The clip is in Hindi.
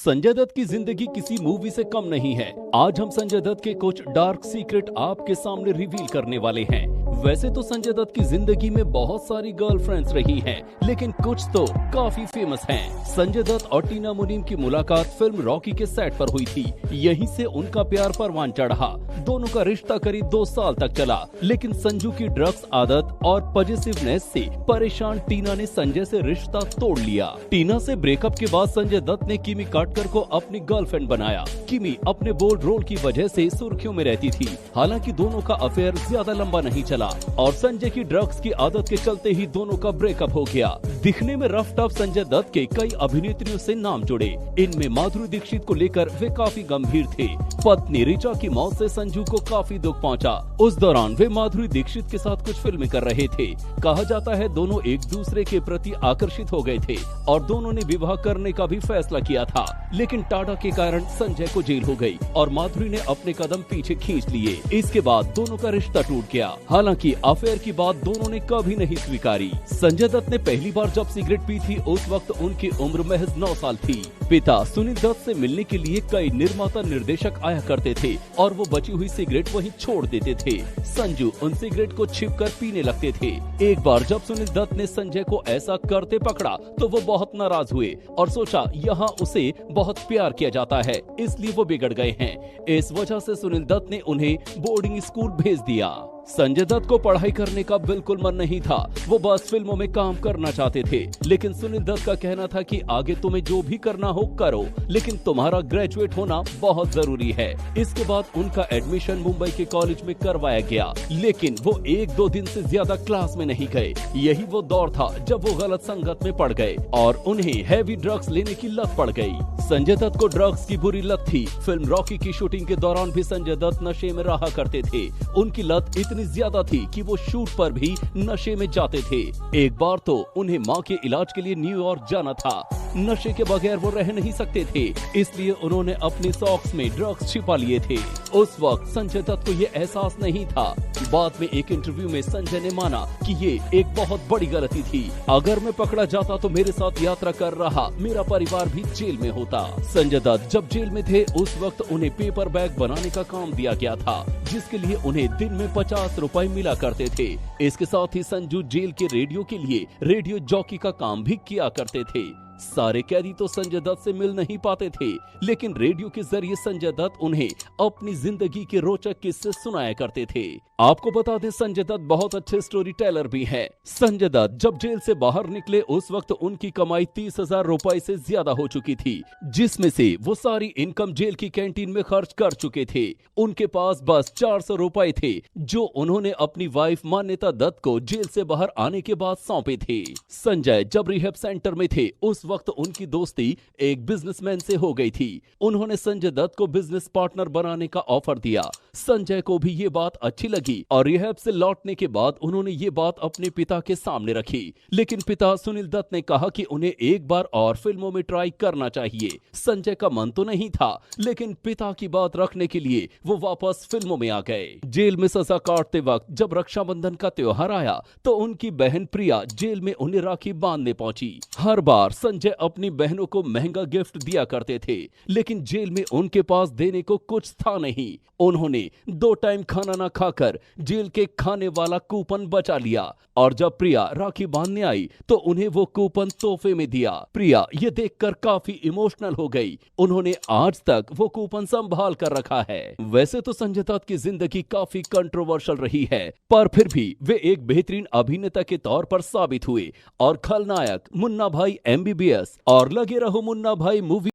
संजय दत्त की जिंदगी किसी मूवी से कम नहीं है। आज हम संजय दत्त के कुछ डार्क सीक्रेट आपके सामने रिवील करने वाले हैं। वैसे तो संजय दत्त की जिंदगी में बहुत सारी गर्लफ्रेंड्स रही हैं, लेकिन कुछ तो काफी फेमस हैं। संजय दत्त और टीना मुनीम की मुलाकात फिल्म रॉकी के सेट पर हुई थी। यहीं से उनका प्यार परवान चढ़ा। दोनों का रिश्ता करीब 2 साल तक चला, लेकिन संजू की ड्रग्स आदत और पॉजिटिवनेस से परेशान टीना ने संजय से रिश्ता तोड़ लिया। टीना से ब्रेकअप के बाद संजय दत्त ने किमी काटकर को अपनी गर्लफ्रेंड बनाया। किमी अपने बोल्ड रोल की वजह से सुर्खियों में रहती थी। हालांकि दोनों का अफेयर ज्यादा लंबा नहीं चला और संजय की ड्रग्स की आदत के चलते ही दोनों का ब्रेकअप हो गया। दिखने में रफ टफ संजय दत्त के कई अभिनेत्रियों से नाम जुड़े। इनमें माधुरी दीक्षित को लेकर वे काफी गंभीर थे। पत्नी ऋचा की मौत से संजू को काफी दुख पहुंचा। उस दौरान वे माधुरी दीक्षित के साथ कुछ फिल्में कर रहे थे। कहा जाता है दोनों एक दूसरे के प्रति आकर्षित हो गए थे और दोनों ने विवाह करने का भी फैसला किया था, लेकिन टाटा के कारण संजय को जेल हो गई और माधुरी ने अपने कदम पीछे खींच लिए। इसके बाद दोनों का रिश्ता टूट गया। हालांकि अफेयर की बात दोनों ने कभी नहीं स्वीकारी। संजय दत्त ने पहली बार जब सिगरेट पी थी उस वक्त उनकी उम्र महज 9 साल थी। पिता सुनील दत्त से मिलने के लिए कई निर्माता निर्देशक आया करते थे और वो बची हुई सिगरेट वहीं छोड़ देते थे। संजू उन सिगरेट को छिपकर पीने लगते थे। एक बार जब सुनील दत्त ने संजय को ऐसा करते पकड़ा तो वो बहुत नाराज हुए और सोचा यहाँ उसे बहुत प्यार किया जाता है, इसलिए वो बिगड़ गए हैं। इस वजह से सुनील दत्त ने उन्हें बोर्डिंग स्कूल भेज दिया। संजय दत्त को पढ़ाई करने का बिल्कुल मन नहीं था। वो बस फिल्मों में काम करना चाहते थे, लेकिन सुनील दत्त का कहना था कि आगे तुम्हें जो भी करना हो करो, लेकिन तुम्हारा ग्रेजुएट होना बहुत जरूरी है। इसके बाद उनका एडमिशन मुंबई के कॉलेज में करवाया गया, लेकिन वो 1-2 दिन से ज्यादा क्लास में नहीं गए। यही वो दौर था जब वो गलत संगत में पड़ गए और उन्हें हैवी ड्रग्स लेने की लत पड़ गई। संजय दत्त को ड्रग्स की बुरी लत थी। फिल्म रॉकी की शूटिंग के दौरान भी संजय दत्त नशे में रहा करते थे। उनकी लत इतनी ज्यादा थी कि वो शूट पर भी नशे में जाते थे। एक बार तो उन्हें मां के इलाज के लिए न्यूयॉर्क जाना था। नशे के बगैर वो रह नहीं सकते थे, इसलिए उन्होंने अपने सॉक्स में ड्रग्स छिपा लिए थे। उस वक्त संजय दत्त को ये एहसास नहीं था। बाद में एक इंटरव्यू में संजय ने माना कि ये एक बहुत बड़ी गलती थी। अगर मैं पकड़ा जाता तो मेरे साथ यात्रा कर रहा मेरा परिवार भी जेल में होता। संजय दत्त जब जेल में थे उस वक्त उन्हें पेपर बैग बनाने का काम दिया गया था, जिसके लिए उन्हें दिन में 50 रुपए मिला करते थे। इसके साथ ही संजू जेल के रेडियो के लिए रेडियो जॉकी का काम भी किया करते थे। सारे कैदी तो संजय दत्त से मिल नहीं पाते थे, लेकिन रेडियो के जरिए संजय दत्त उन्हें अपनी जिंदगी के रोचक किस्से सुनाया करते थे। आपको बता दें संजय दत्त बहुत अच्छे स्टोरी टेलर भी हैं। संजय दत्त जब जेल से बाहर निकले उस वक्त उनकी कमाई 30,000 रुपए से ज्यादा हो चुकी थी, जिसमें से वो सारी इनकम जेल की कैंटीन में खर्च कर चुके थे। उनके पास बस 400 रुपए थे, जो उन्होंने अपनी वाइफ मान्यता दत्त को जेल से बाहर आने के बाद सौंपे थे। संजय जब रिहैब सेंटर में थे उस वक्त उनकी दोस्ती एक बिजनेसमैन से हो गई थी। उन्होंने संजय दत्त को बिजनेस पार्टनर बनाने का ऑफर दिया। संजय को भी ये बात अच्छी लगी और रिहैब से लौटने के बाद उन्होंने ये बात अपने पिता के सामने रखी, लेकिन पिता सुनील दत्त ने कहा कि उन्हें एक बार और फिल्मों में ट्राई करना चाहिए। संजय का मन तो नहीं था, लेकिन पिता की बात रखने के लिए वो वापस फिल्मों में आ गए। जेल में सजा काटते वक्त जब रक्षाबंधन का त्योहार आया तो उनकी बहन प्रिया जेल में उन्हें राखी बांधने पहुंची। हर बार संजय अपनी बहनों को महंगा गिफ्ट दिया करते थे, लेकिन जेल में उनके पास देने को कुछ था नहीं। उन्होंने 2 टाइम खाना न खाकर जेल के खाने वाला कूपन बचा लिया और जब प्रिया राखी बांधने आई तो उन्हें वो कूपन तोहफे में दिया। प्रिया ये देखकर काफी इमोशनल हो गई। उन्होंने आज तक वो कूपन संभाल कर रखा है। वैसे तो संजय दत्त की जिंदगी काफी कंट्रोवर्शियल रही है, पर फिर भी वे एक बेहतरीन अभिनेता के तौर पर साबित हुए और खलनायक मुन्ना भाई MBBS और लगे रहो मुन्ना भाई मूवी